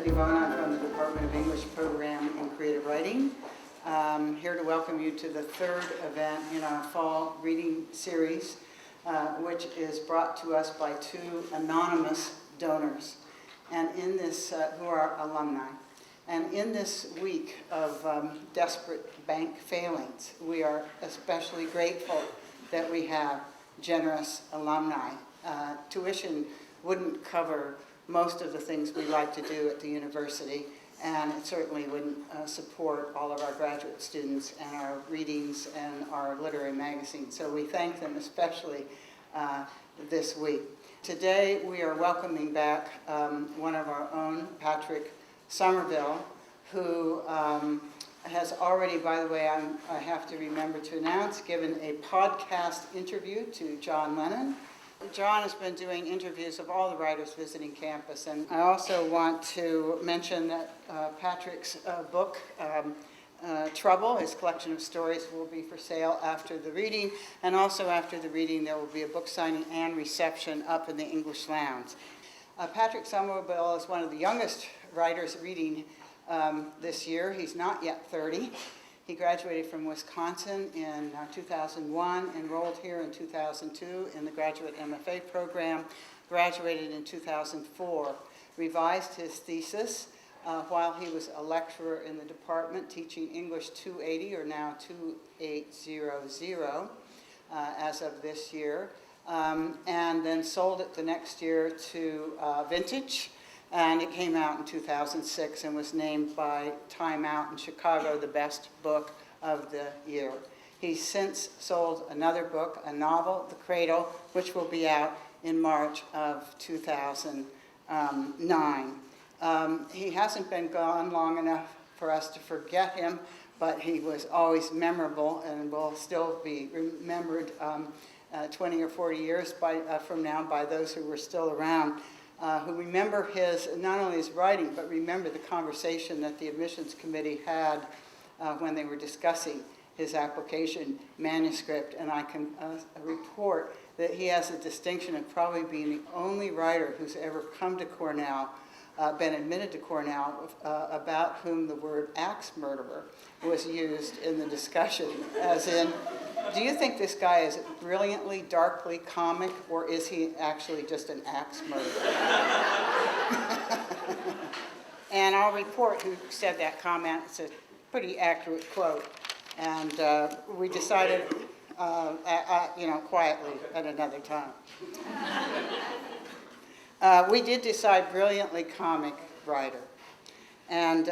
Stephanie Vaughn. I'm from the Department of English Program in Creative Writing. Here to welcome you to the third event in our fall reading series, which is brought to us by two anonymous donors, and in this, who are alumni. And in this week of desperate bank failings, we are especially grateful that we have generous alumni. Tuition wouldn't cover most of the things we like to do at the university, and it certainly wouldn't support all of our graduate students and our readings and our literary magazines. So we thank them especially this week. Today we are welcoming back one of our own, Patrick Somerville, who has already, by the way, I have to remember to announce, given a podcast interview to John Lennon. John has been doing interviews of all the writers visiting campus, and I also want to mention that Patrick's book, Trouble, his collection of stories, will be for sale after the reading, and also after the reading there will be a book signing and reception up in the English Lounge. Patrick Somerville is one of the youngest writers reading this year. He's not yet 30. He graduated from Wisconsin in 2001, enrolled here in 2002 in the graduate MFA program, graduated in 2004, revised his thesis while he was a lecturer in the department teaching English 280, or now 2800 as of this year, and then sold it the next year to Vintage. And it came out in 2006 and was named by Time Out in Chicago the best book of the year. He's since sold another book, a novel, The Cradle, which will be out in March of 2009. He hasn't been gone long enough for us to forget him, but he was always memorable and will still be remembered 20 or 40 years from now by those who were still around. Who remember not only his writing, but remember the conversation that the admissions committee had when they were discussing his application manuscript. And I can report that he has the distinction of probably being the only writer who's ever come to Cornell, been admitted to Cornell, about whom the word axe murderer was used in the discussion, as in, do you think this guy is brilliantly, darkly comic, or is he actually just an axe murderer? And I'll report who said that comment. It's a pretty accurate quote. And we decided, quietly at another time. We did decide brilliantly comic writer. And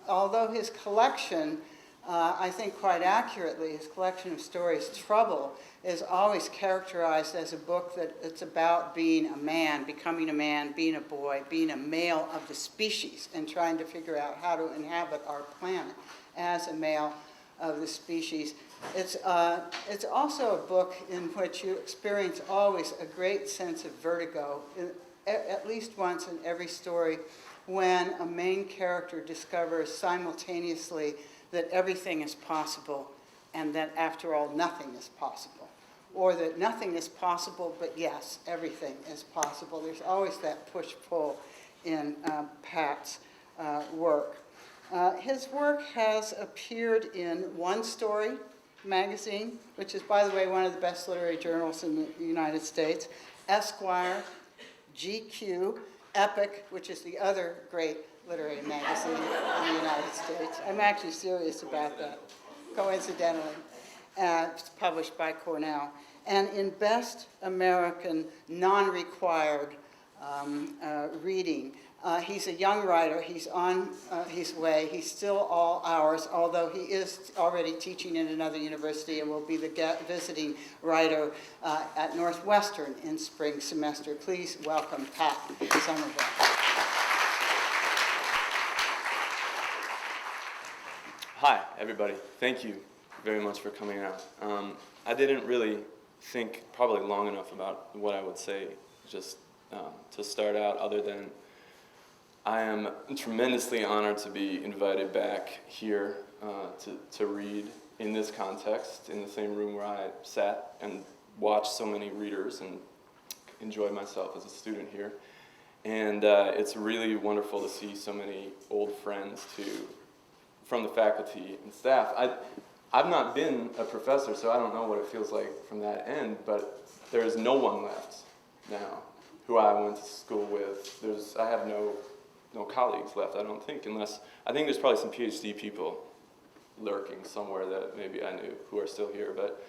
although his collection, I think quite accurately, his collection of stories, Trouble, is always characterized as a book that it's about being a man, becoming a man, being a boy, being a male of the species, and trying to figure out how to inhabit our planet as a male of the species. It's also a book in which you experience always a great sense of vertigo, at least once in every story, when a main character discovers simultaneously that everything is possible and that after all nothing is possible, or that nothing is possible but yes, everything is possible. There's always that push-pull in Pat's work. His work has appeared in One Story magazine, which is, by the way, one of the best literary journals in the United States, Esquire, GQ, Epic, which is the other great literary magazine in the United States. I'm actually serious about that, coincidentally. It's published by Cornell. And in Best American Non-Required Reading. He's a young writer. He's on his way. He's still all ours, although he is already teaching in another university and will be the visiting writer at Northwestern in spring semester. Please welcome Pat Somerville. Hi, everybody. Thank you very much for coming out. I didn't really think probably long enough about what I would say just to start out, other than I am tremendously honored to be invited back here to read in this context, in the same room where I sat and watched so many readers and enjoyed myself as a student here. And it's really wonderful to see so many old friends from the faculty and staff. I've not been a professor, so I don't know what it feels like from that end, but there's no one left now who I went to school with. I have no colleagues left, I don't think, I think there's probably some PhD people lurking somewhere that maybe I knew who are still here, but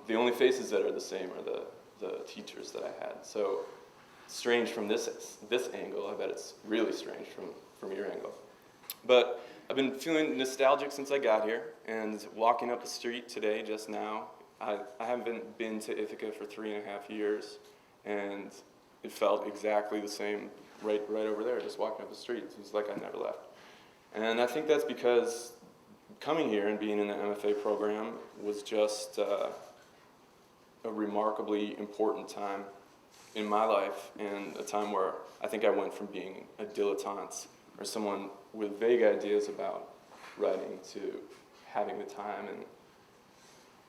the only faces that are the same are the teachers that I had. So strange from this angle. I bet it's really strange from your angle. But I've been feeling nostalgic since I got here, and walking up the street today just now, I haven't been to Ithaca for 3.5 years, and it felt exactly the same right over there, just walking up the street. It was like I never left. And I think that's because coming here and being in the MFA program was just a remarkably important time in my life, and a time where I think I went from being a dilettante or someone with vague ideas about writing to having the time and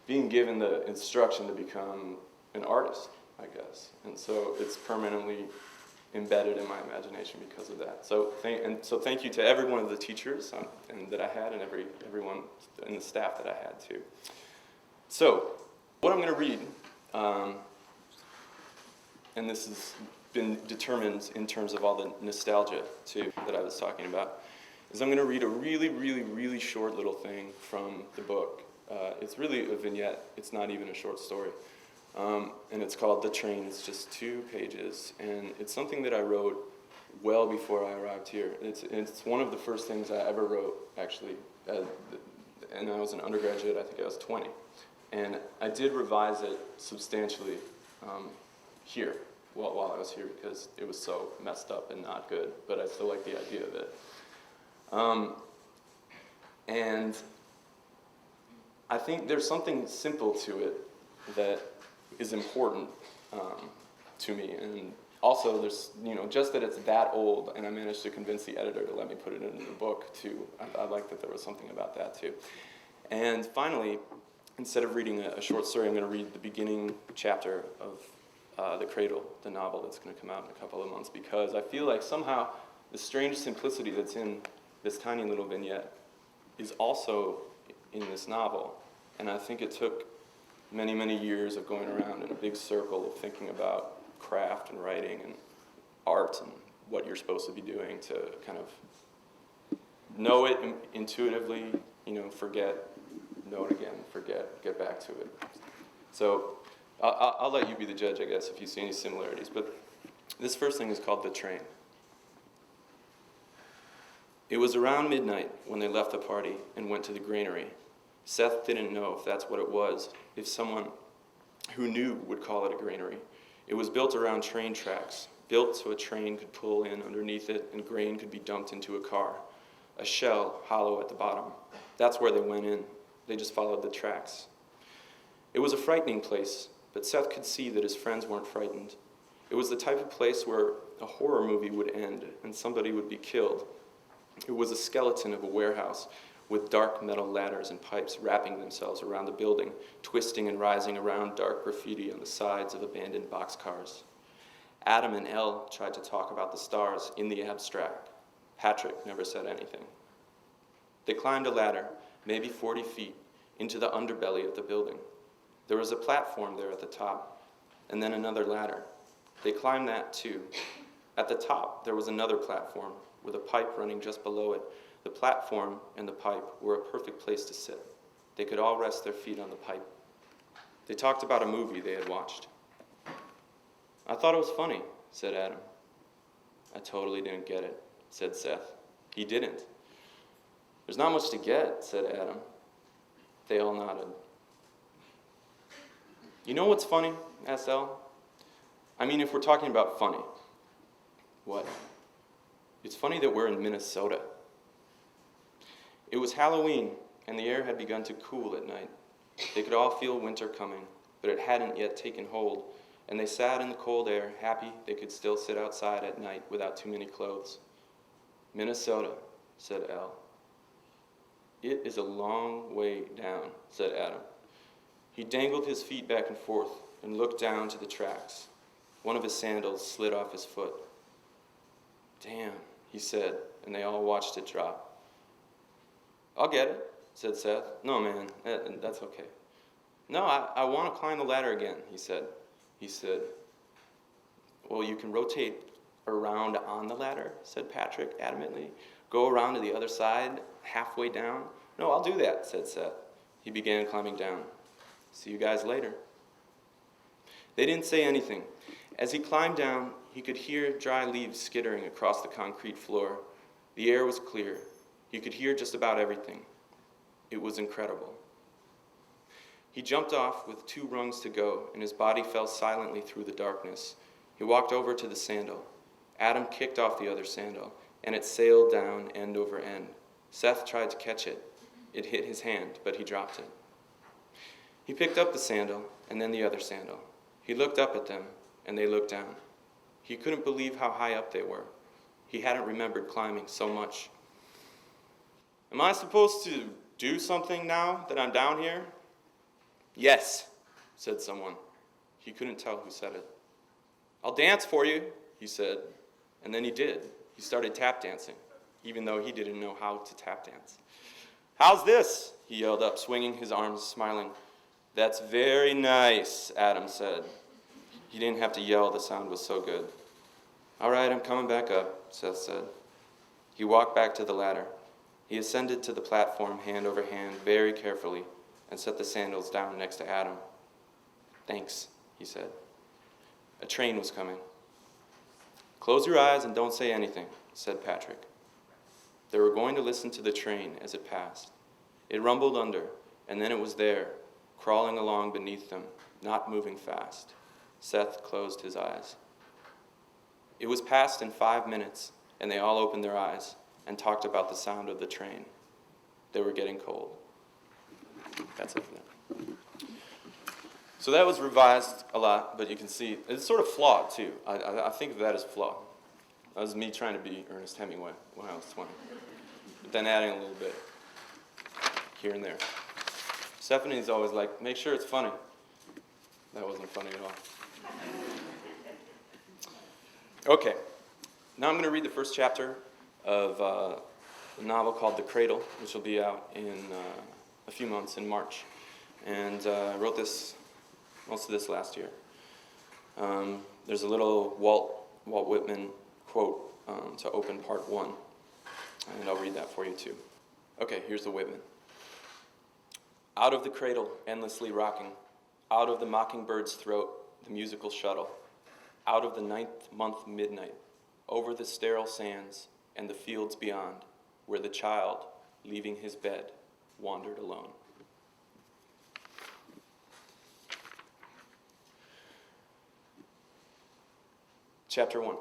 being given the instruction to become an artist, I guess. And so it's permanently embedded in my imagination because of that. So thank you to every one of the teachers and that I had, and everyone in the staff that I had too. So what I'm going to read, and this has been determined in terms of all the nostalgia too that I was talking about, is I'm going to read a really short little thing from the book. It's really a vignette. It's not even a short story. And it's called The Train. It's just 2 pages, and it's something that I wrote well before I arrived here. It's one of the first things I ever wrote, actually, and I was an undergraduate. I think I was 20, and I did revise it substantially here while I was here because it was so messed up and not good, but I still like the idea of it. And I think there's something simple to it that is important to me, and also there's, just that it's that old, and I managed to convince the editor to let me put it in the book too. I like that there was something about that too. And finally, instead of reading a short story, I'm going to read the beginning chapter of The Cradle, the novel that's going to come out in a couple of months, because I feel like somehow the strange simplicity that's in this tiny little vignette is also in this novel. And I think it took many years of going around in a big circle of thinking about craft and writing and art and what you're supposed to be doing to kind of know it intuitively, forget, know it again, forget, get back to it. So I'll let you be the judge, I guess, if you see any similarities. But this first thing is called The Train. It was around midnight when they left the party and went to the granary. Seth didn't know if that's what it was, if someone who knew would call it a granary. It was built around train tracks, built so a train could pull in underneath it and grain could be dumped into a car. A shell hollow at the bottom. That's where they went in. They just followed the tracks. It was a frightening place, but Seth could see that his friends weren't frightened. It was the type of place where a horror movie would end and somebody would be killed. It was a skeleton of a warehouse with dark metal ladders and pipes wrapping themselves around the building, twisting and rising around dark graffiti on the sides of abandoned boxcars. Adam and Elle tried to talk about the stars in the abstract. Patrick never said anything. They climbed a ladder, maybe 40 feet, into the underbelly of the building. There was a platform there at the top, and then another ladder. They climbed that too. At the top, there was another platform with a pipe running just below it. The platform and the pipe were a perfect place to sit. They could all rest their feet on the pipe. They talked about a movie they had watched. I thought it was funny, said Adam. I totally didn't get it, said Seth. He didn't. There's not much to get, said Adam. They all nodded. You know what's funny? Asked Elle. I mean, if we're talking about funny. What? It's funny that we're in Minnesota. It was Halloween, and the air had begun to cool at night. They could all feel winter coming, but it hadn't yet taken hold, and they sat in the cold air, happy they could still sit outside at night without too many clothes. Minnesota, said Elle. It is a long way down, said Adam. He dangled his feet back and forth and looked down to the tracks. One of his sandals slid off his foot. "Damn," he said, and they all watched it drop. "I'll get it," said Seth. "No, man, that's okay." "No, I want to climb the ladder again," he said. He said, "Well, you can rotate around on the ladder," said Patrick adamantly. "Go around to the other side, halfway down." "No, I'll do that," said Seth. He began climbing down. "See you guys later." They didn't say anything. As he climbed down, he could hear dry leaves skittering across the concrete floor. The air was clear. He could hear just about everything. It was incredible. He jumped off with 2 rungs to go, and his body fell silently through the darkness. He walked over to the sandal. Adam kicked off the other sandal, and it sailed down end over end. Seth tried to catch it. It hit his hand, but he dropped it. He picked up the sandal, and then the other sandal. He looked up at them, and they looked down. He couldn't believe how high up they were. He hadn't remembered climbing so much. "Am I supposed to do something now that I'm down here?" "Yes," said someone. He couldn't tell who said it. "I'll dance for you," he said. And then he did. He started tap dancing, even though he didn't know how to tap dance. "How's this?" he yelled up, swinging his arms, smiling. "That's very nice," Adam said. He didn't have to yell, the sound was so good. "All right, I'm coming back up," Seth said. He walked back to the ladder. He ascended to the platform hand over hand very carefully and set the sandals down next to Adam. "Thanks," he said. A train was coming. "Close your eyes and don't say anything," said Patrick. They were going to listen to the train as it passed. It rumbled under, and then it was there, crawling along beneath them, not moving fast. Seth closed his eyes. It was past in 5 minutes, and they all opened their eyes and talked about the sound of the train. They were getting cold. That's it for them. So that was revised a lot, but you can see it's sort of flawed too. I think of that as flawed. That was me trying to be Ernest Hemingway when I was 20, but then adding a little bit here and there. Stephanie's always like, "Make sure it's funny." That wasn't funny at all. Okay, now I'm going to read the first chapter of a novel called The Cradle, which will be out in a few months in March. And I wrote most of this last year. There's a little Walt Whitman quote to open part 1, and I'll read that for you too. Okay, here's the Whitman. "Out of the cradle, endlessly rocking, out of the mockingbird's throat, the musical shuttle, out of the 9th month midnight, over the sterile sands and the fields beyond, where the child, leaving his bed, wandered alone." Chapter 1.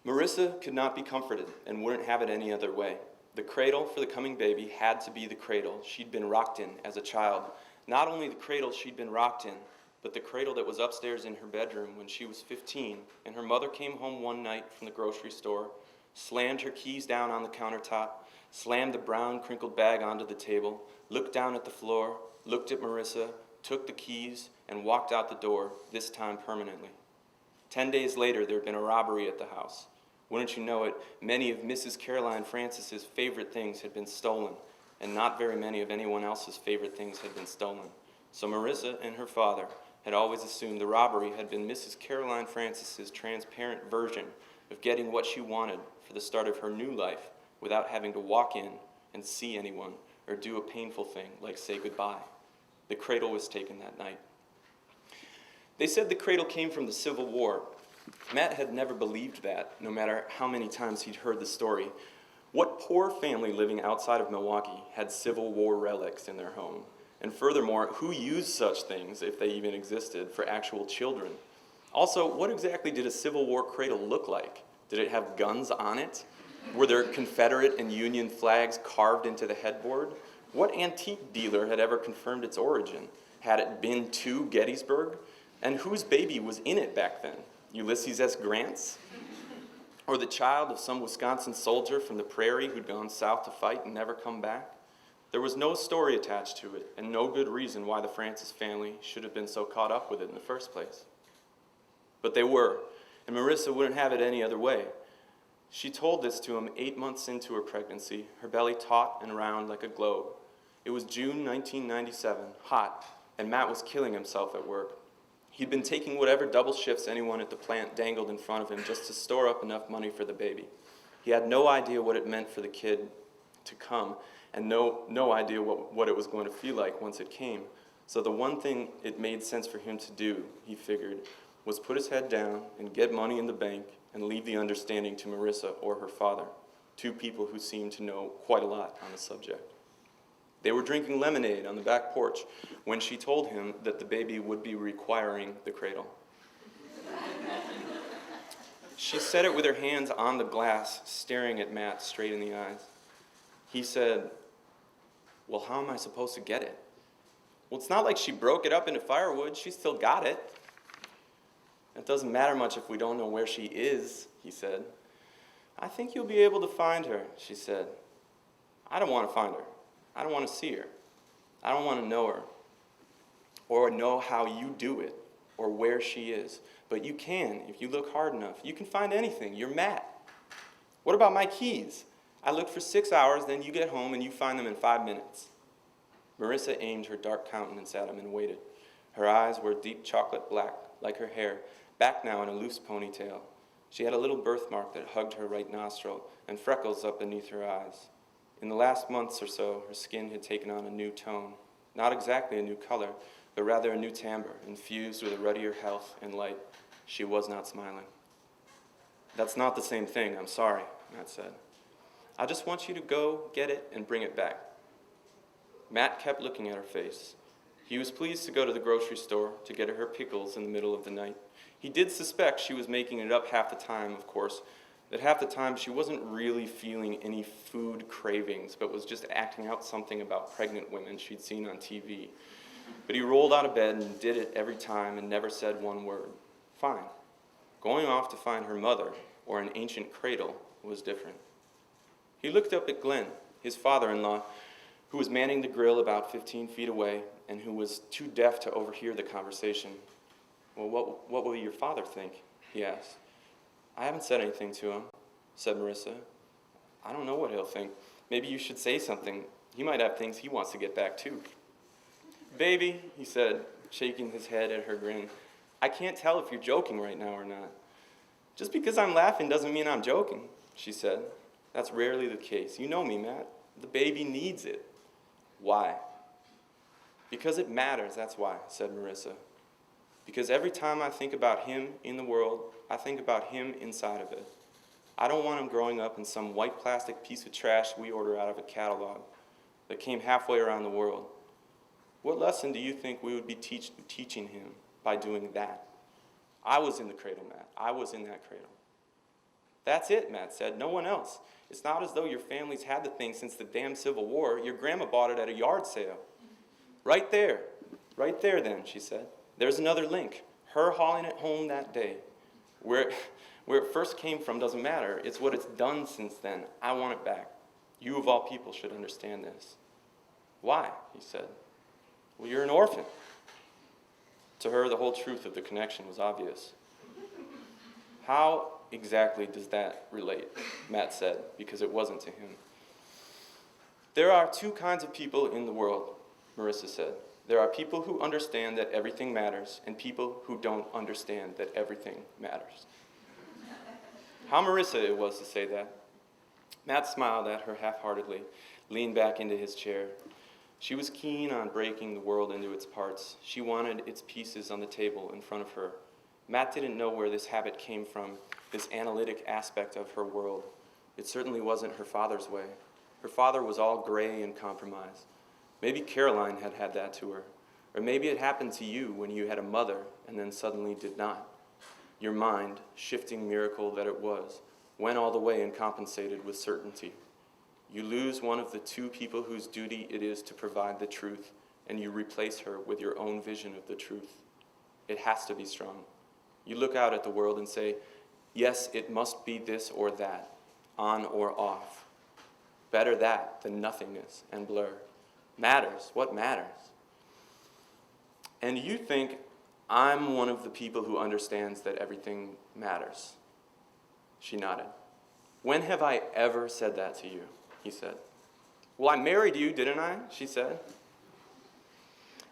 Marissa could not be comforted and wouldn't have it any other way. The cradle for the coming baby had to be the cradle she'd been rocked in as a child. Not only the cradle she'd been rocked in, but the cradle that was upstairs in her bedroom when she was 15, and her mother came home one night from the grocery store, slammed her keys down on the countertop, slammed the brown crinkled bag onto the table, looked down at the floor, looked at Marissa, took the keys, and walked out the door, this time permanently. 10 days later, there had been a robbery at the house. Wouldn't you know it, many of Mrs. Caroline Francis's favorite things had been stolen, and not very many of anyone else's favorite things had been stolen. So Marissa and her father had always assumed the robbery had been Mrs. Caroline Francis's transparent version of getting what she wanted for the start of her new life without having to walk in and see anyone or do a painful thing like say goodbye. The cradle was taken that night. They said the cradle came from the Civil War. Matt had never believed that, no matter how many times he'd heard the story. What poor family living outside of Milwaukee had Civil War relics in their home? And furthermore, who used such things, if they even existed, for actual children? Also, what exactly did a Civil War cradle look like? Did it have guns on it? Were there Confederate and Union flags carved into the headboard? What antique dealer had ever confirmed its origin? Had it been to Gettysburg? And whose baby was in it back then? Ulysses S. Grant's? Or the child of some Wisconsin soldier from the prairie who'd gone south to fight and never come back? There was no story attached to it, and no good reason why the Francis family should have been so caught up with it in the first place. But they were, and Marissa wouldn't have it any other way. She told this to him 8 months into her pregnancy, her belly taut and round like a globe. It was June 1997, hot, and Matt was killing himself at work. He'd been taking whatever double shifts anyone at the plant dangled in front of him just to store up enough money for the baby. He had no idea what it meant for the kid to come, and no idea what it was going to feel like once it came. So the one thing it made sense for him to do, he figured, was put his head down and get money in the bank and leave the understanding to Marissa or her father, two people who seemed to know quite a lot on the subject. They were drinking lemonade on the back porch when she told him that the baby would be requiring the cradle. She said it with her hands on the glass, staring at Matt straight in the eyes. He said, "Well, how am I supposed to get it?" "Well, it's not like she broke it up into firewood. She still got it." "It doesn't matter much if we don't know where she is," he said. "I think you'll be able to find her," she said. "I don't want to find her. I don't want to see her. I don't want to know her or know how you do it or where she is. But you can if you look hard enough. You can find anything. You're Matt. What about my keys? I looked for 6 hours, then you get home and you find them in 5 minutes." Marissa aimed her dark countenance at him and waited. Her eyes were deep chocolate black, like her hair, back now in a loose ponytail. She had a little birthmark that hugged her right nostril and freckles up beneath her eyes. In the last months or so, her skin had taken on a new tone. Not exactly a new color, but rather a new timbre, infused with a ruddier health and light. She was not smiling. "That's not the same thing, I'm sorry," Matt said. "I just want you to go get it and bring it back." Matt kept looking at her face. He was pleased to go to the grocery store to get her pickles in the middle of the night. He did suspect she was making it up half the time, of course, that half the time she wasn't really feeling any food cravings, but was just acting out something about pregnant women she'd seen on TV. But he rolled out of bed and did it every time and never said one word. Fine. Going off to find her mother or an ancient cradle was different. He looked up at Glenn, his father-in-law, who was manning the grill about 15 feet away and who was too deaf to overhear the conversation. "Well, what will your father think?" he asked. "I haven't said anything to him," said Marissa. "I don't know what he'll think. Maybe you should say something. He might have things he wants to get back to." "Baby," he said, shaking his head at her grin, "I can't tell if you're joking right now or not." "Just because I'm laughing doesn't mean I'm joking," she said. "That's rarely the case. You know me, Matt. The baby needs it." "Why?" "Because it matters, that's why," said Marissa. "Because every time I think about him in the world, I think about him inside of it. I don't want him growing up in some white plastic piece of trash we order out of a catalog that came halfway around the world. What lesson do you think we would be teaching him by doing that? I was in the cradle, Matt. I was in that cradle." "That's it," Matt said. "No one else. It's not as though your family's had the thing since the damn Civil War. Your grandma bought it at a yard sale." Right there then," she said. "There's another link. Her hauling it home that day. Where it first came from doesn't matter. It's what it's done since then. I want it back. You of all people should understand this." "Why?" he said. "Well, you're an orphan." To her, the whole truth of the connection was obvious. "How exactly does that relate?" Matt said, because it wasn't to him. "There are two kinds of people in the world," Marissa said. "There are people who understand that everything matters and people who don't understand that everything matters." How Marissa it was to say that. Matt smiled at her half-heartedly, leaned back into his chair. She was keen on breaking the world into its parts. She wanted its pieces on the table in front of her. Matt didn't know where this habit came from, this analytic aspect of her world. It certainly wasn't her father's way. Her father was all gray and compromise. Maybe Caroline had had that to her. Or maybe it happened to you when you had a mother and then suddenly did not. Your mind, shifting miracle that it was, went all the way and compensated with certainty. You lose one of the two people whose duty it is to provide the truth, and you replace her with your own vision of the truth. It has to be strong. You look out at the world and say, yes, it must be this or that, on or off. Better that than nothingness and blur. Matters. What matters? And you think, I'm one of the people who understands that everything matters. She nodded. "When have I ever said that to you?" he said. "Well, I married you, didn't I?" she said.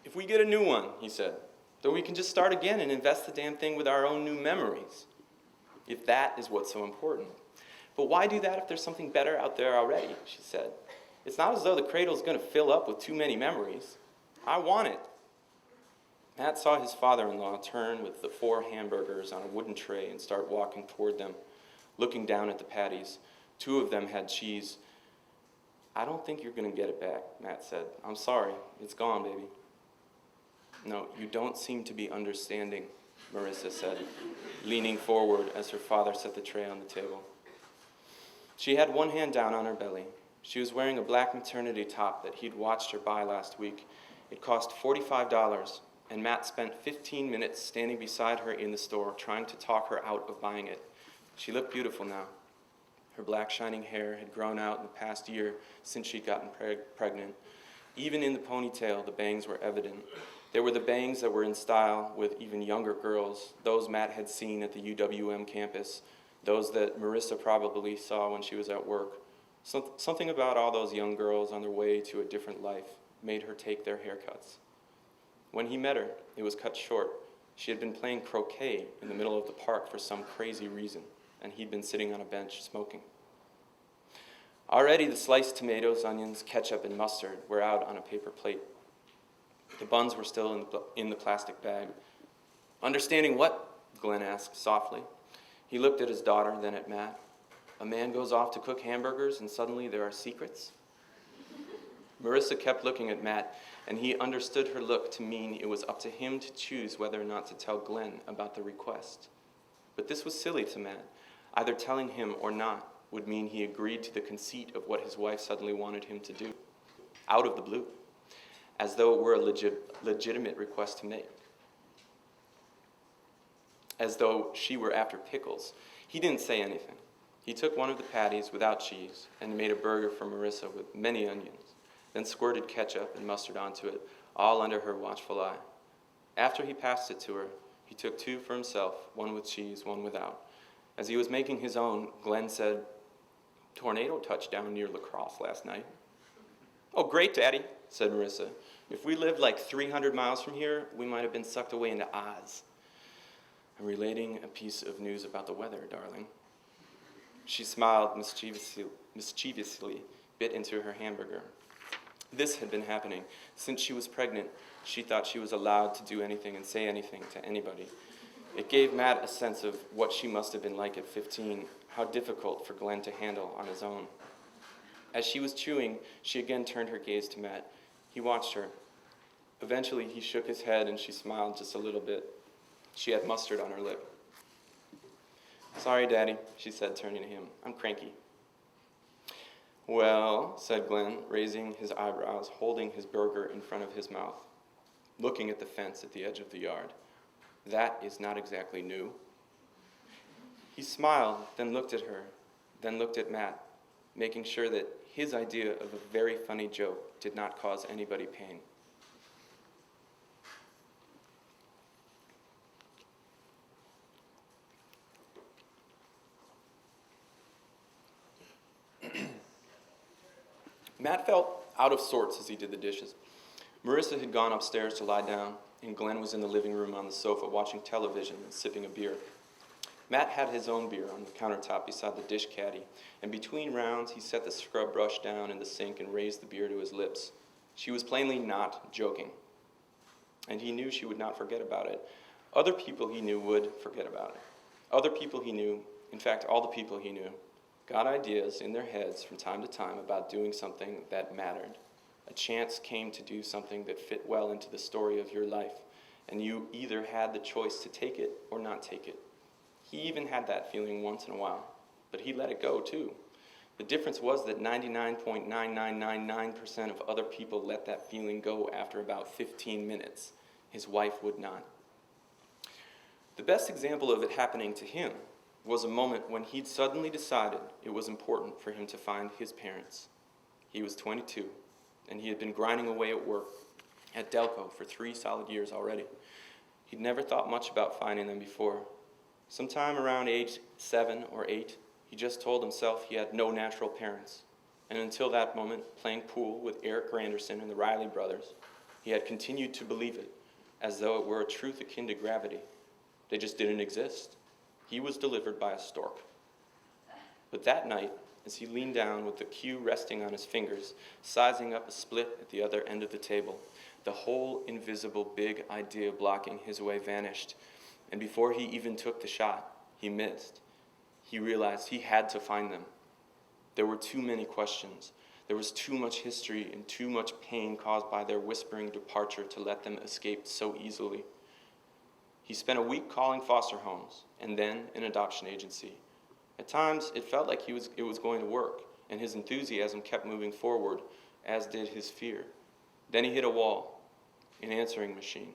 "If we get a new one," he said, "then we can just start again and invest the damn thing with our own new memories. If that is what's so important." "But why do that if there's something better out there already?" she said. "It's not as though the cradle's going to fill up with too many memories. I want it." Matt saw his father-in-law turn with the 4 hamburgers on a wooden tray and start walking toward them, looking down at the patties. 2 of them had cheese. "I don't think you're going to get it back," Matt said. "I'm sorry. It's gone, baby." "No, you don't seem to be understanding," Marissa said, leaning forward as her father set the tray on the table. She had one hand down on her belly. She was wearing a black maternity top that he'd watched her buy last week. It cost $45, and Matt spent 15 minutes standing beside her in the store trying to talk her out of buying it. She looked beautiful now. Her black shining hair had grown out in the past year since she'd gotten pregnant. Even in the ponytail, the bangs were evident. There were the bangs that were in style with even younger girls, those Matt had seen at the UWM campus, those that Marissa probably saw when she was at work. Something about all those young girls on their way to a different life made her take their haircuts. When he met her, it was cut short. She had been playing croquet in the middle of the park for some crazy reason, and he'd been sitting on a bench smoking. Already the sliced tomatoes, onions, ketchup, and mustard were out on a paper plate. The buns were still in the plastic bag. "Understanding what?" Glenn asked softly. He looked at his daughter, then at Matt. "A man goes off to cook hamburgers and suddenly there are secrets?" Marissa kept looking at Matt, and he understood her look to mean it was up to him to choose whether or not to tell Glenn about the request. But this was silly to Matt. Either telling him or not would mean he agreed to the conceit of what his wife suddenly wanted him to do, out of the blue, as though it were a legitimate request to make, as though she were after pickles. He didn't say anything. He took one of the patties without cheese and made a burger for Marissa with many onions, then squirted ketchup and mustard onto it, all under her watchful eye. After he passed it to her, he took 2 for himself, one with cheese, one without. As he was making his own, Glenn said, "Tornado touched down near La Crosse last night." "Oh, great, Daddy," said Marissa. "If we lived like 300 miles from here, we might have been sucked away into Oz." "I'm relating a piece of news about the weather, darling." She smiled mischievously, bit into her hamburger. This had been happening. Since she was pregnant, she thought she was allowed to do anything and say anything to anybody. It gave Matt a sense of what she must have been like at 15, how difficult for Glenn to handle on his own. As she was chewing, she again turned her gaze to Matt. He watched her. Eventually, he shook his head and she smiled just a little bit. She had mustard on her lip. "Sorry, Daddy," she said, turning to him. "I'm cranky." "Well," said Glenn, raising his eyebrows, holding his burger in front of his mouth, looking at the fence at the edge of the yard. "That is not exactly new." He smiled, then looked at her, then looked at Matt, making sure that his idea of a very funny joke did not cause anybody pain. Matt felt out of sorts as he did the dishes. Marissa had gone upstairs to lie down, and Glenn was in the living room on the sofa watching television and sipping a beer. Matt had his own beer on the countertop beside the dish caddy, and between rounds he set the scrub brush down in the sink and raised the beer to his lips. She was plainly not joking, and he knew she would not forget about it. Other people he knew would forget about it. Other people he knew, in fact all the people he knew, got ideas in their heads from time to time about doing something that mattered. A chance came to do something that fit well into the story of your life, and you either had the choice to take it or not take it. He even had that feeling once in a while, but he let it go too. The difference was that 99.9999% of other people let that feeling go after about 15 minutes. His wife would not. The best example of it happening to him was a moment when he'd suddenly decided it was important for him to find his parents. He was 22, and he had been grinding away at work at Delco for 3 solid years already. He'd never thought much about finding them before. Sometime around age 7 or 8, He just told himself he had no natural parents. And until that moment, playing pool with Eric Granderson and the Riley brothers, he had continued to believe it, as though it were a truth akin to gravity. They just didn't exist. He was delivered by a stork. But that night, as he leaned down with the cue resting on his fingers, sizing up a split at the other end of the table, the whole invisible big idea blocking his way vanished, and before he even took the shot, he missed. He realized he had to find them. There were too many questions. There was too much history and too much pain caused by their whispering departure to let them escape so easily. He spent a week calling foster homes and then an adoption agency. At times, it felt like it was going to work, and his enthusiasm kept moving forward, as did his fear. Then he hit a wall, an answering machine.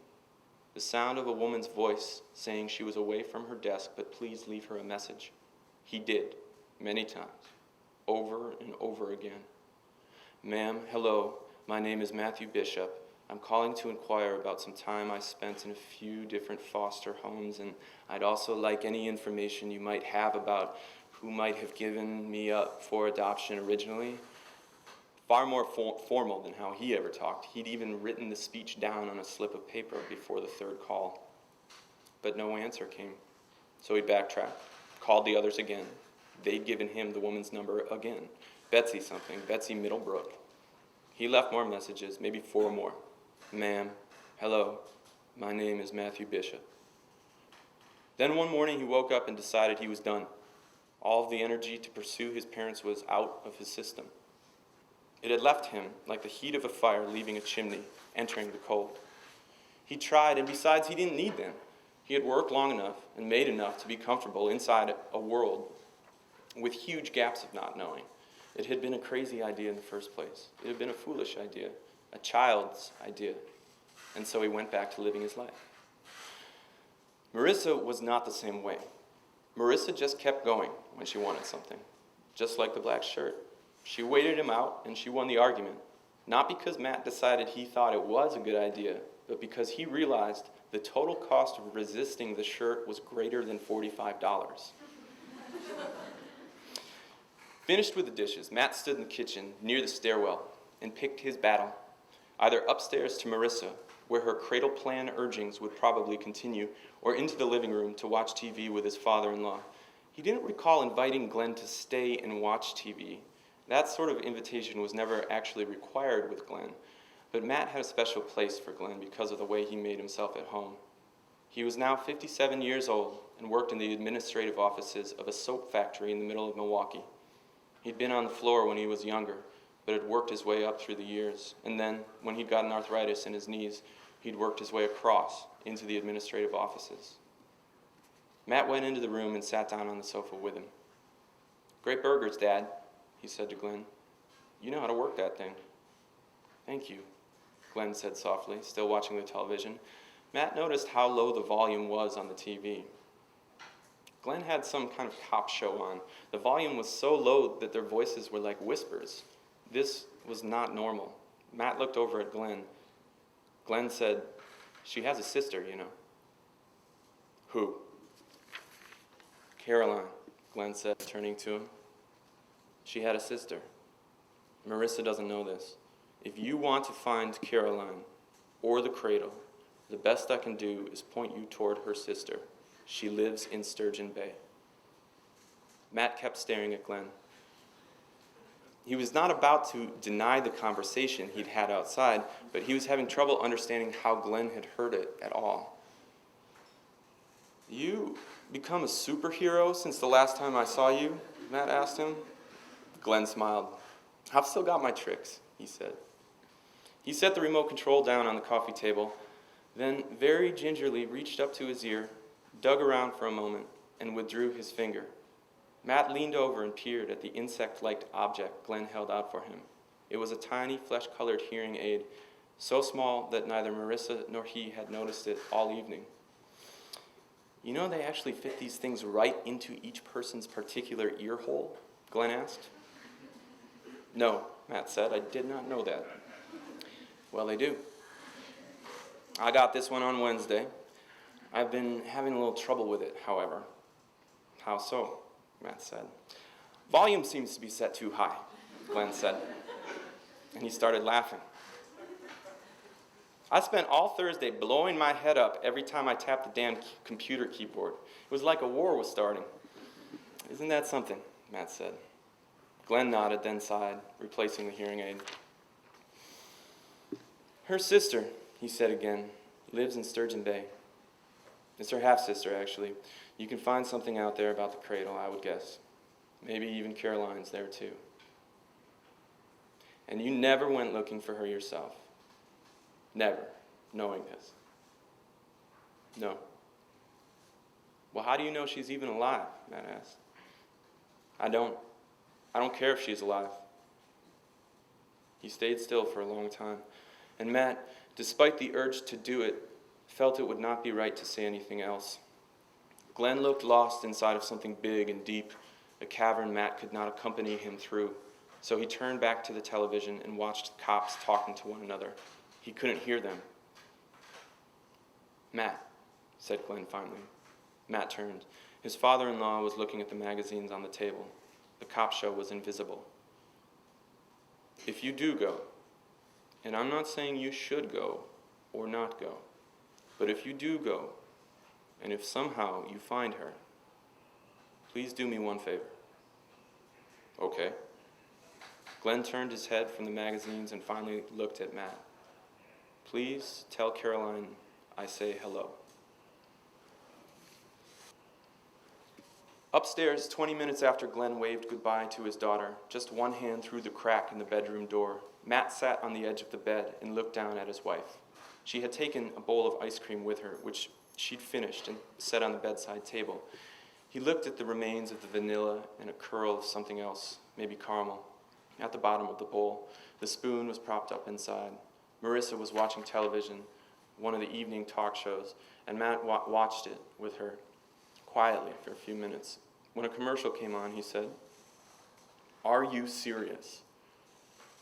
The sound of a woman's voice saying she was away from her desk, but please leave her a message. He did, many times, over and over again. Ma'am, hello, my name is Matthew Bishop. I'm calling to inquire about some time I spent in a few different foster homes, and I'd also like any information you might have about who might have given me up for adoption originally. Far more formal than how he ever talked. He'd even written the speech down on a slip of paper before the third call. But no answer came. So he backtracked, called the others again. They'd given him the woman's number again. Betsy something, Betsy Middlebrook. He left more messages, maybe 4 more. Ma'am, hello, my name is Matthew Bishop. Then one morning he woke up and decided he was done. All of the energy to pursue his parents was out of his system. It had left him like the heat of a fire leaving a chimney, entering the cold. He tried, and besides, he didn't need them. He had worked long enough and made enough to be comfortable inside a world with huge gaps of not knowing. It had been a crazy idea in the first place. It had been a foolish idea, a child's idea. And so he went back to living his life. Marissa was not the same way. Marissa just kept going when she wanted something, just like the black shirt. She waited him out, and she won the argument, not because Matt decided he thought it was a good idea, but because he realized the total cost of resisting the shirt was greater than $45. Finished with the dishes, Matt stood in the kitchen near the stairwell and picked his battle, either upstairs to Marissa, where her cradle plan urgings would probably continue, or into the living room to watch TV with his father-in-law. He didn't recall inviting Glenn to stay and watch TV. That sort of invitation was never actually required with Glenn, but Matt had a special place for Glenn because of the way he made himself at home. He was now 57 years old and worked in the administrative offices of a soap factory in the middle of Milwaukee. He'd been on the floor when he was younger, but had worked his way up through the years. And then, when he'd gotten arthritis in his knees, he'd worked his way across into the administrative offices. Matt went into the room and sat down on the sofa with him. "Great burgers, Dad," he said to Glenn. "You know how to work that thing." "Thank you," Glenn said softly, still watching the television. Matt noticed how low the volume was on the TV. Glenn had some kind of cop show on. The volume was so low that their voices were like whispers. This was not normal. Matt looked over at Glenn. Glenn said, "She has a sister, you know." "Who?" "Caroline," Glenn said, turning to him. "She had a sister. Marissa doesn't know this. If you want to find Caroline or the cradle, the best I can do is point you toward her sister. She lives in Sturgeon Bay." Matt kept staring at Glenn. He was not about to deny the conversation he'd had outside, but he was having trouble understanding how Glenn had heard it at all. "You become a superhero since the last time I saw you?" Matt asked him. Glenn smiled. "I've still got my tricks," he said. He set the remote control down on the coffee table, then very gingerly reached up to his ear, dug around for a moment, and withdrew his finger. Matt leaned over and peered at the insect-like object Glenn held out for him. It was a tiny, flesh-colored hearing aid, so small that neither Marissa nor he had noticed it all evening. "You know they actually fit these things right into each person's particular ear hole?" Glenn asked. "No," Matt said. "I did not know that." "Well, they do. I got this one on Wednesday. I've been having a little trouble with it, however." "How so?" Matt said. Volume seems to be set too high, Glenn said. And he started laughing. I spent all Thursday blowing my head up every time I tapped the damn computer keyboard. It was like a war was starting. Isn't that something? Matt said. Glenn nodded, then sighed, replacing the hearing aid. Her sister, he said again, lives in Sturgeon Bay. It's her half-sister, actually. You can find something out there about the cradle, I would guess. Maybe even Caroline's there, too. And you never went looking for her yourself. Never, knowing this. No. Well, how do you know she's even alive? Matt asked. I don't care if she's alive. He stayed still for a long time. And Matt, despite the urge to do it, felt it would not be right to say anything else. Glenn looked lost inside of something big and deep, a cavern Matt could not accompany him through. So he turned back to the television and watched cops talking to one another. He couldn't hear them. Matt, said Glenn finally. Matt turned. His father-in-law was looking at the magazines on the table. The cop show was invisible. If you do go, and I'm not saying you should go or not go, but if you do go, and if somehow you find her, please do me one favor. Okay. Glenn turned his head from the magazines and finally looked at Matt. Please tell Caroline I say hello. Upstairs, 20 minutes after Glenn waved goodbye to his daughter, just one hand through the crack in the bedroom door, Matt sat on the edge of the bed and looked down at his wife. She had taken a bowl of ice cream with her, which she'd finished and set on the bedside table. He looked at the remains of the vanilla and a curl of something else, maybe caramel. At the bottom of the bowl, the spoon was propped up inside. Marissa was watching television, one of the evening talk shows, and Matt watched it with her quietly for a few minutes. When a commercial came on, he said, "Are you serious?"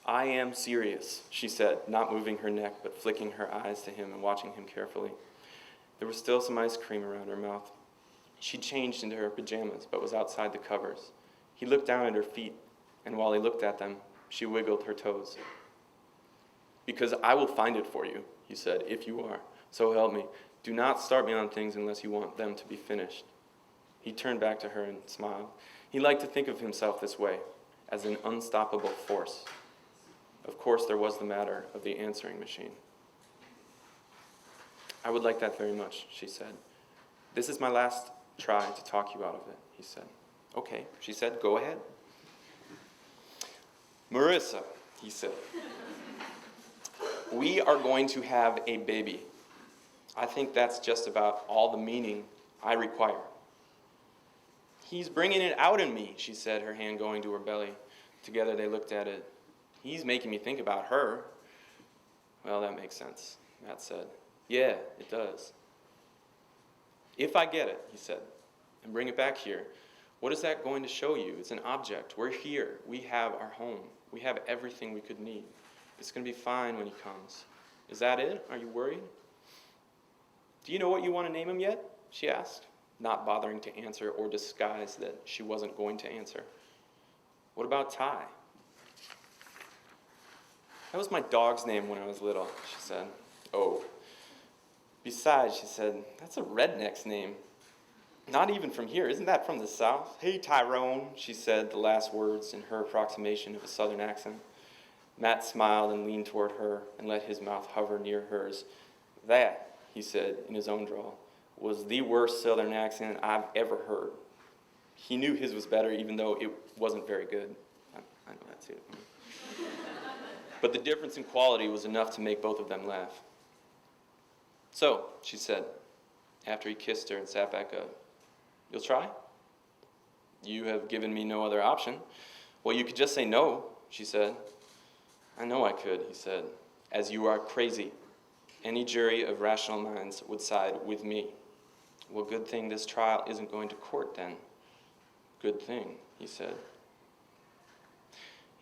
"I am serious," she said, not moving her neck, but flicking her eyes to him and watching him carefully. There was still some ice cream around her mouth. She changed into her pajamas, but was outside the covers. He looked down at her feet, and while he looked at them, she wiggled her toes. "Because I will find it for you," he said, "if you are. So help me. Do not start me on things unless you want them to be finished." He turned back to her and smiled. He liked to think of himself this way, as an unstoppable force. Of course, there was the matter of the answering machine. "I would like that very much," she said. "This is my last try to talk you out of it," he said. "Okay," she said, "go ahead." "Marissa," he said, "we are going to have a baby. I think that's just about all the meaning I require." "He's bringing it out in me," she said, her hand going to her belly. Together they looked at it. "He's making me think about her." "Well, that makes sense," Matt said. "Yeah, it does." "If I get it," he said, "and bring it back here, what is that going to show you? It's an object. We're here. We have our home. We have everything we could need. It's going to be fine when he comes. Is that it? Are you worried?" "Do you know what you want to name him yet?" she asked, not bothering to answer or disguise that she wasn't going to answer. "What about Ty?" "That was my dog's name when I was little," she said. "Oh. Besides," she said, "that's a redneck's name. Not even from here. Isn't that from the South?" "Hey, Tyrone," she said, the last words in her approximation of a Southern accent. Matt smiled and leaned toward her and let his mouth hover near hers. "That," he said in his own drawl, "was the worst Southern accent I've ever heard." He knew his was better, even though it wasn't very good. I know that too. But the difference in quality was enough to make both of them laugh. "So," she said, after he kissed her and sat back up, "you'll try?" "You have given me no other option." "Well, you could just say no," she said. "I know I could," he said, "as you are crazy. Any jury of rational minds would side with me." "Well, good thing this trial isn't going to court then." "Good thing," he said.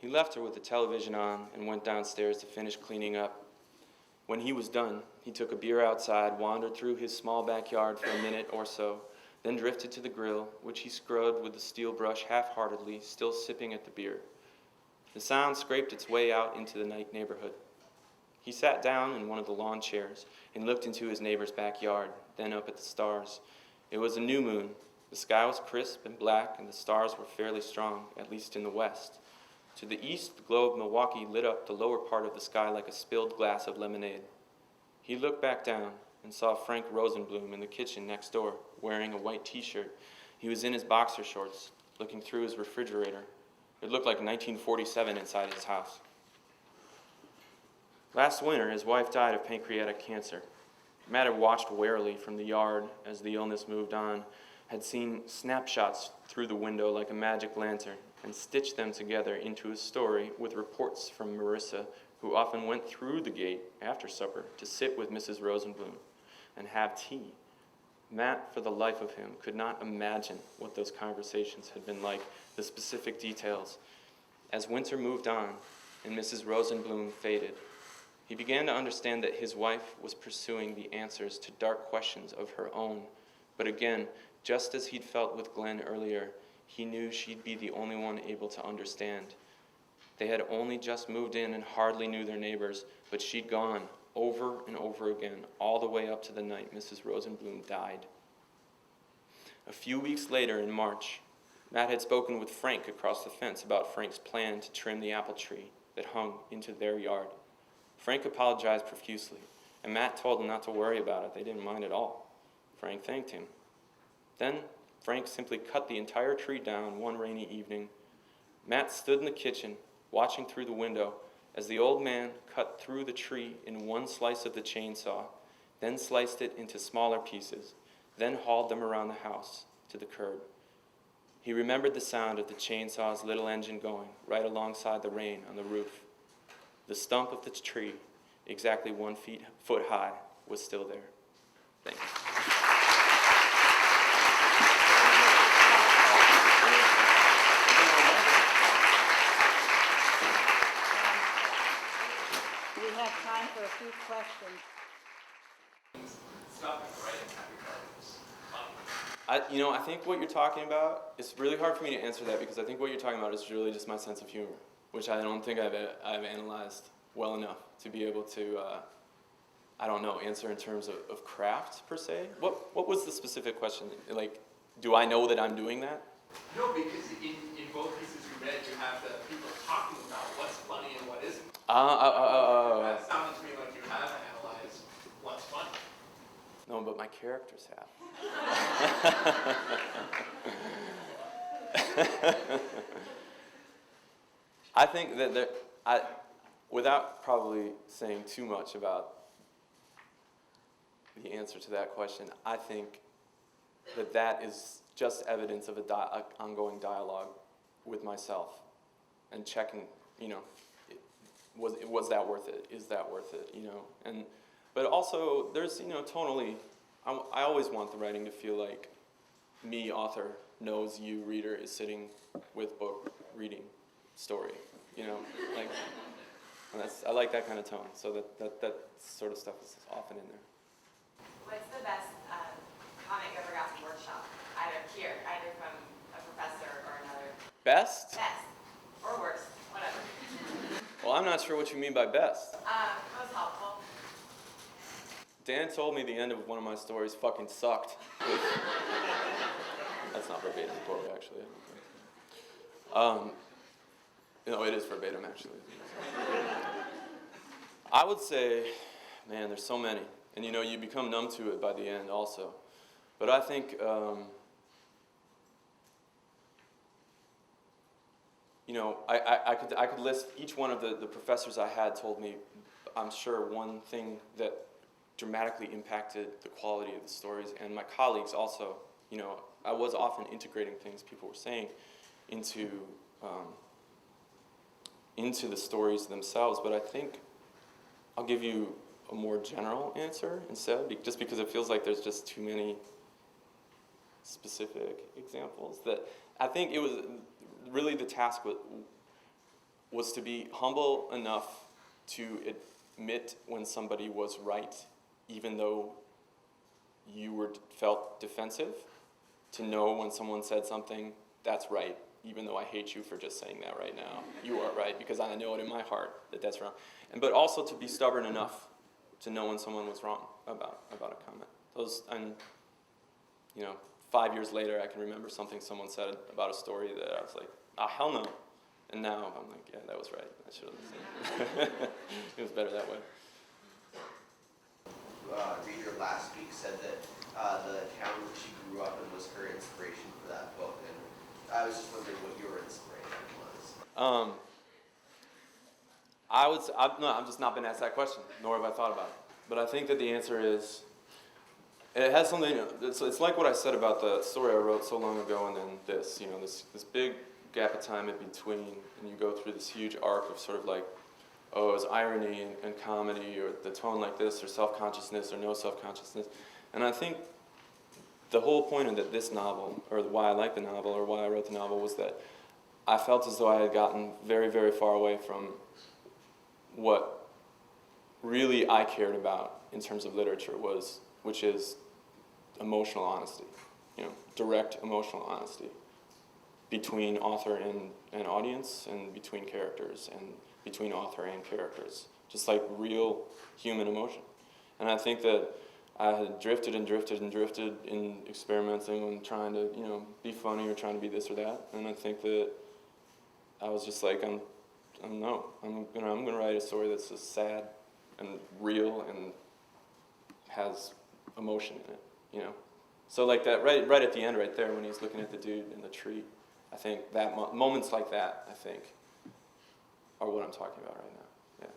He left her with the television on and went downstairs to finish cleaning up. When he was done, he took a beer outside, wandered through his small backyard for a minute or so, then drifted to the grill, which he scrubbed with the steel brush half-heartedly, still sipping at the beer. The sound scraped its way out into the night neighborhood. He sat down in one of the lawn chairs and looked into his neighbor's backyard, then up at the stars. It was a new moon. The sky was crisp and black, and the stars were fairly strong, at least in the west. To the east, the glow of Milwaukee lit up the lower part of the sky like a spilled glass of lemonade. He looked back down and saw Frank Rosenblum in the kitchen next door, wearing a white t-shirt. He was in his boxer shorts, looking through his refrigerator. It looked like 1947 inside his house. Last winter, his wife died of pancreatic cancer. Matt had watched warily from the yard as the illness moved on, had seen snapshots through the window like a magic lantern, and stitched them together into a story with reports from Marissa, who often went through the gate after supper to sit with Mrs. Rosenblum and have tea. Matt, for the life of him, could not imagine what those conversations had been like, the specific details. As winter moved on and Mrs. Rosenblum faded, he began to understand that his wife was pursuing the answers to dark questions of her own. But again, just as he'd felt with Glenn earlier, he knew she'd be the only one able to understand. They had only just moved in and hardly knew their neighbors, but she'd gone over and over again, all the way up to the night Mrs. Rosenblum died. A few weeks later, in March, Matt had spoken with Frank across the fence about Frank's plan to trim the apple tree that hung into their yard. Frank apologized profusely, and Matt told him not to worry about it. They didn't mind at all. Frank thanked him. Then Frank simply cut the entire tree down one rainy evening. Matt stood in the kitchen, watching through the window as the old man cut through the tree in one slice of the chainsaw, then sliced it into smaller pieces, then hauled them around the house to the curb. He remembered the sound of the chainsaw's little engine going right alongside the rain on the roof. The stump of the tree, exactly 1 foot high, was still there. Thank you. We have time for a few questions. I think what you're talking about, it's really hard for me to answer that because I think what you're talking about is really just my sense of humor, which I don't think I've analyzed well enough to be able to, answer in terms of craft per se. What was the specific question? Like, do I know that I'm doing that? No, because in both pieces you read, you have the people talking about what's funny and what isn't. That sounded to me like you have analyzed what's funny. No, but my characters have. I think that without probably saying too much about the answer to that question, I think that is just evidence of an ongoing dialogue with myself and checking, was that worth it? Is that worth it? But also there's, tonally, I always want the writing to feel like me, author, knows you, reader, is sitting with book, reading, story, I like that kind of tone, so that sort of stuff is often in there. What's the best comic you ever got to workshop? Either from a professor or another. Best? Best. Or worst, whatever. Well, I'm not sure what you mean by best. Most helpful. Dan told me the end of one of my stories fucking sucked. That's not verbatim quote, actually. It is verbatim, actually. I would say, man, there's so many. And you become numb to it by the end also. But I think, I could list each one of the professors I had told me, I'm sure, one thing that dramatically impacted the quality of the stories. And my colleagues also, I was often integrating things people were saying into the stories themselves. But I think I'll give you a more general answer instead, just because it feels like there's just too many specific examples. That I think it was really the task was to be humble enough to admit when somebody was right, even though you felt defensive, to know when someone said something, that's right, even though I hate you for just saying that right now. You are right, because I know it in my heart that that's wrong. But also to be stubborn enough to know when someone was wrong about a comment. And 5 years later, I can remember something someone said about a story that I was like, hell no. And now I'm like, yeah, that was right. I should have listened. It was better that way. Reader last week said that the town that she grew up in was her inspiration for that book, and I was just wondering what your inspiration was. I've just not been asked that question, nor have I thought about it. But I think that the answer is, it has something, it's like what I said about the story I wrote so long ago and then this, this big gap of time in between, and you go through this huge arc of sort of like, oh, it's irony and comedy, or the tone like this, or self-consciousness, or no self-consciousness. And I think the whole point of this novel, or why I like the novel, or why I wrote the novel, was that I felt as though I had gotten very, very far away from what really I cared about in terms of literature which is emotional honesty, direct emotional honesty between author and audience, and between characters, and between author and characters, just like real human emotion. And I think that I had drifted in experimenting and trying to, be funny or trying to be this or that. And I think that I was just like, I'm gonna write a story that's just sad and real and has emotion in it, So like that, right at the end, right there, when he's looking at the dude in the tree, I think that moments like that, I think, are what I'm talking about right now. Yeah.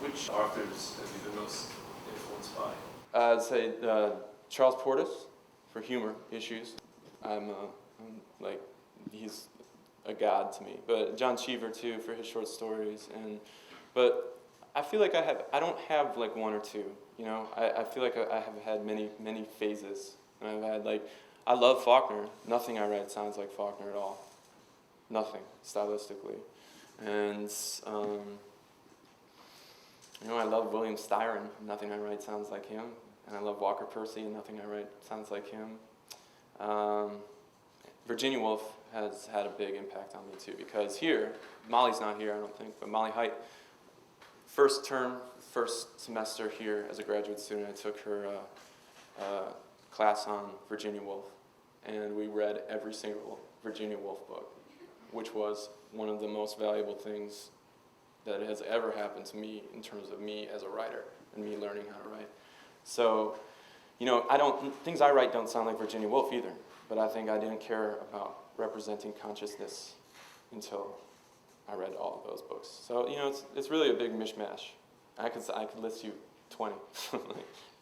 Which authors have you been most influenced by? I'd say Charles Portis for humor issues. I'm like, he's a god to me. But John Cheever too for his short stories. But I feel like I don't have like one or two. I feel like I have had many phases. And I've had I love Faulkner. Nothing I write sounds like Faulkner at all. Nothing stylistically. And I love William Styron. Nothing I write sounds like him. And I love Walker Percy, and nothing I write sounds like him. Virginia Woolf has had a big impact on me too, because here, Molly's not here, I don't think, but Molly Height, first semester here as a graduate student, I took her class on Virginia Woolf, and we read every single Virginia Woolf book, which was one of the most valuable things that has ever happened to me in terms of me as a writer and me learning how to write. So, things I write don't sound like Virginia Woolf either, but I think I didn't care about representing consciousness until I read all of those books. So, it's really a big mishmash. I could list you 20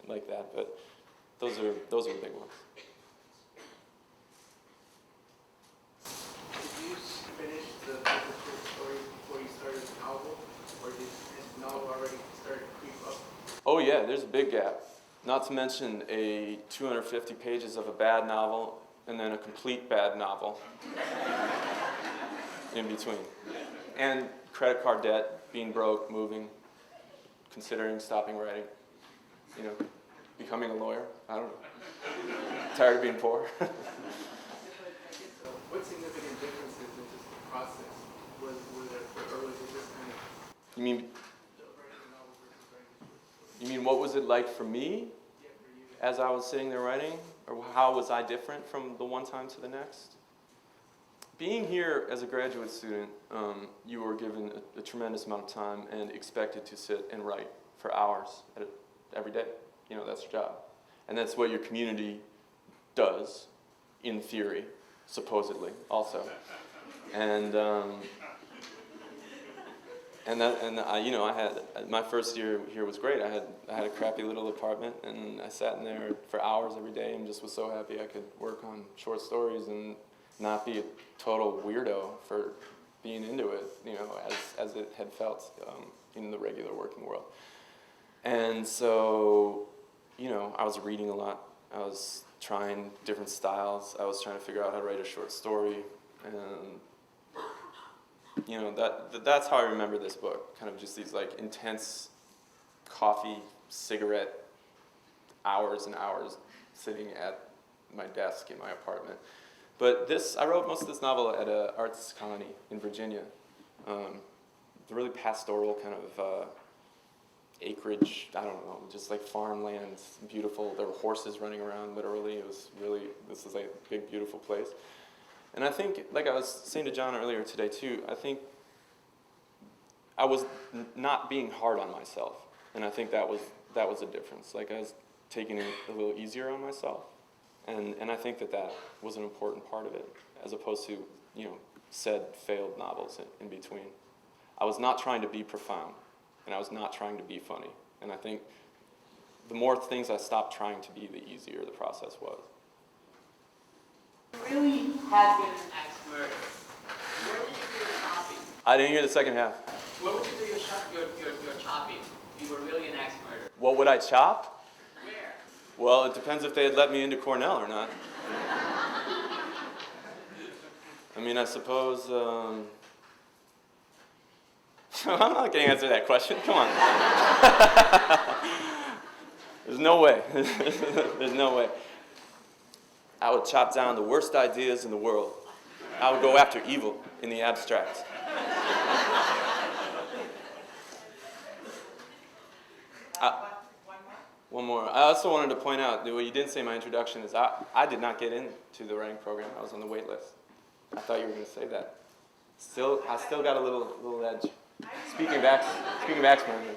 like that, but those are the big ones. Did you finish the short story before you started the novel, or did the novel already start to creep up? Oh yeah, there's a big gap. Not to mention 250 pages of a bad novel, and then a complete bad novel in between. And credit card debt, being broke, moving, considering stopping writing, becoming a lawyer, I don't know. Tired of being poor. What significant differences in just the process were there, or was it just kind of You mean writing a novel versus writing a short story? You mean what was it like for me Yeah, for you. as I was sitting there writing? Or how was I different from the one time to the next? Being here as a graduate student, you were given a tremendous amount of time and expected to sit and write for hours every day. That's your job. And that's what your community does, in theory, supposedly, also. And I had my first year here was great. I had a crappy little apartment, and I sat in there for hours every day, and just was so happy I could work on short stories and not be a total weirdo for being into it, as it had felt in the regular working world. And so, I was reading a lot. I was trying different styles. I was trying to figure out how to write a short story, and that's how I remember this book. Kind of just these intense coffee, cigarette, hours and hours sitting at my desk in my apartment. But I wrote most of this novel at an arts colony in Virginia. The really pastoral kind of acreage, I don't know, just like farmland, beautiful. There were horses running around, literally. This was like a big, beautiful place. And I think, like I was saying to John earlier today too, I think I was not being hard on myself. And I think that was a difference. Like I was taking it a little easier on myself. And I think that was an important part of it, as opposed to, said failed novels in between. I was not trying to be profound, and I was not trying to be funny. And I think the more things I stopped trying to be, the easier the process was. You really had been an ex-murderer. Where would you do your chopping? I didn't hear the second half. Where would you do your chopping? You were really an ex-murderer. What would I chop? Where? Well, it depends if they had let me into Cornell or not. I mean, I suppose, I'm not going to answer that question. Come on. There's no way. There's no way. I would chop down the worst ideas in the world. I would go after evil in the abstract. One more. I also wanted to point out that what you didn't say in my introduction is I did not get into the writing program. I was on the wait list. I thought you were going to say that. I still got a little edge. Speaking of X-Men,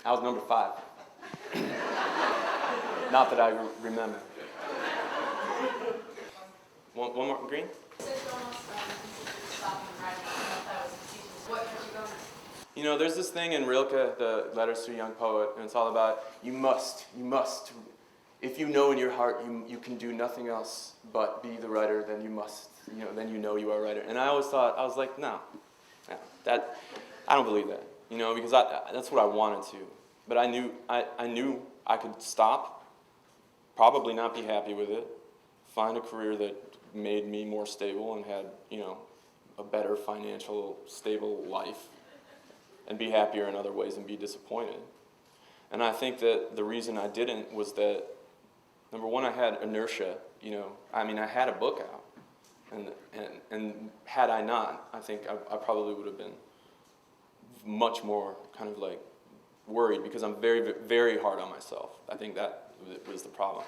I was number 5. Not that I remember. One more, Green? There's this thing in Rilke, the Letters to a Young Poet, and it's all about you must, if you know in your heart you can do nothing else but be the writer, then you must, then you are a writer. And I always thought, I was like, no, I don't believe that, because that's what I wanted to. But I knew I could stop, probably not be happy with it, find a career that made me more stable and had, a better financial, stable life, and be happier in other ways and be disappointed. And I think that the reason I didn't was that, number one, I had inertia, I had a book out. And had I not, I think I probably would have been much more kind of like worried, because I'm very, very hard on myself. I think that was the problem.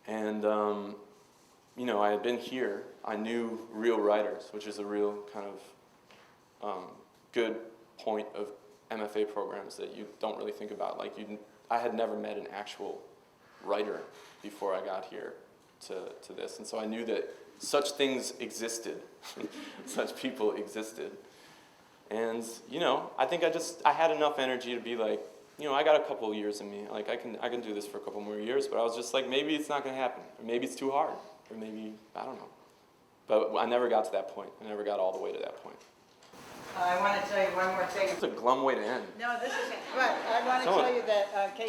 And, I had been here. I knew real writers, which is a real kind of good point of MFA programs that you don't really think about. Like I had never met an actual writer before I got here to this. And so I knew that such things existed, such people existed. And, I think I had enough energy to be like, I got a couple of years in me. Like I can do this for a couple more years, but I was just like, maybe it's not going to happen. Or maybe it's too hard. Or maybe, I don't know. But I never got to that point. I never got all the way to that point. I want to tell you one more thing. It's a glum way to end. No, this isn't. But I want to tell you that in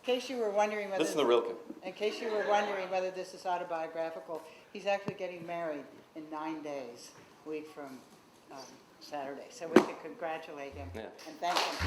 case you were wondering whether Listen to Rilke. In case you were wondering whether this is autobiographical, he's actually getting married in 9 days, a week from Saturday. So we could congratulate him and thank him.